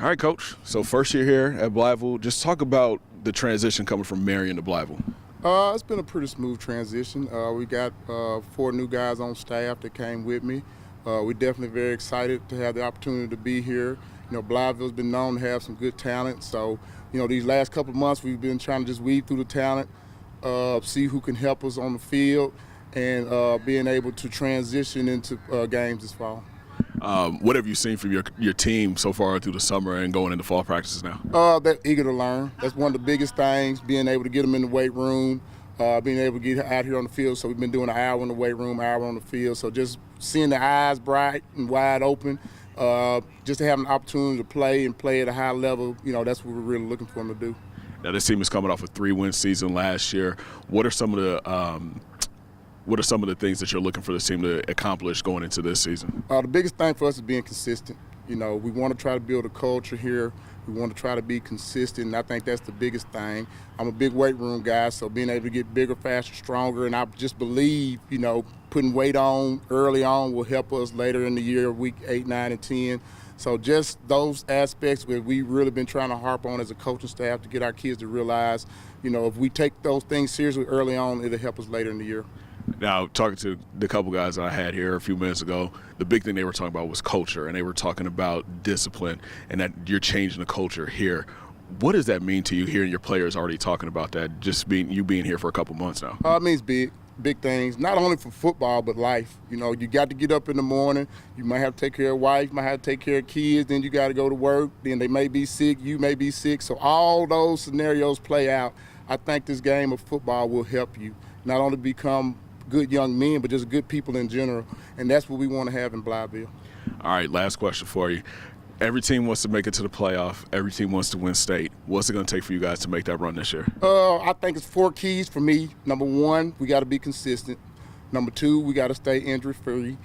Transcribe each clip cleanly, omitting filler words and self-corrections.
All right, Coach. So first year here at Blytheville, just talk about the transition coming from Marion to Blytheville. It's been a pretty smooth transition. We got 4 new guys on staff that came with me. We're definitely very excited to have the opportunity to be here. You know, Blytheville's been known to have some good talent. So, you know, these last couple of months we've been trying to just weed through the talent, see who can help us on the field, and being able to transition into games this fall. What have you seen from your team so far through the summer and going into fall practices now? They're eager to learn. That's one of the biggest things, being able to get them in the weight room, being able to get out here on the field. So we've been doing an hour in the weight room, hour on the field. So just seeing the eyes bright and wide open, just to have an opportunity to play and play at a high level, you know, that's what we're really looking for them to do. Now this team is coming off a 3-win season last year. What are some of the things that you're looking for this team to accomplish going into this season? The biggest thing for us is being consistent. You know, we want to try to build a culture here. We want to try to be consistent, and I think that's the biggest thing. I'm a big weight room guy, so being able to get bigger, faster, stronger, and I just believe, you know, putting weight on early on will help us later in the year, week 8, 9, and 10. So just those aspects where we've really been trying to harp on as a coaching staff to get our kids to realize, you know, if we take those things seriously early on, it'll help us later in the year. Now, talking to the couple guys I had here a few minutes ago, the big thing they were talking about was culture, and they were talking about discipline and that you're changing the culture here. What does that mean to you, hearing your players already talking about that, just being here for a couple months now? It means big things, not only for football but life. You know, you got to get up in the morning. You might have to take care of wife, you might have to take care of kids, then you got to go to work, then they may be sick, you may be sick. So all those scenarios play out. I think this game of football will help you not only become good young men, but just good people in general, and that's what we want to have in Blytheville. All right, last question for you. Every team wants to make it to the playoff. Every team wants to win state. What's it going to take for you guys to make that run this year? I think it's 4 keys for me. Number 1, we got to be consistent. Number 2, we got to stay injury-free.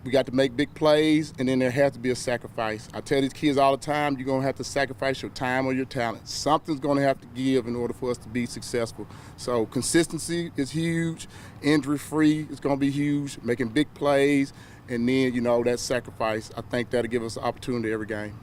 We got to make big plays, and then there has to be a sacrifice. I tell these kids all the time, you're going to have to sacrifice your time or your talent. Something's going to have to give in order for us to be successful. So consistency is huge. Injury-free is going to be huge. Making big plays, and then, you know, that sacrifice, I think that'll give us an opportunity every game.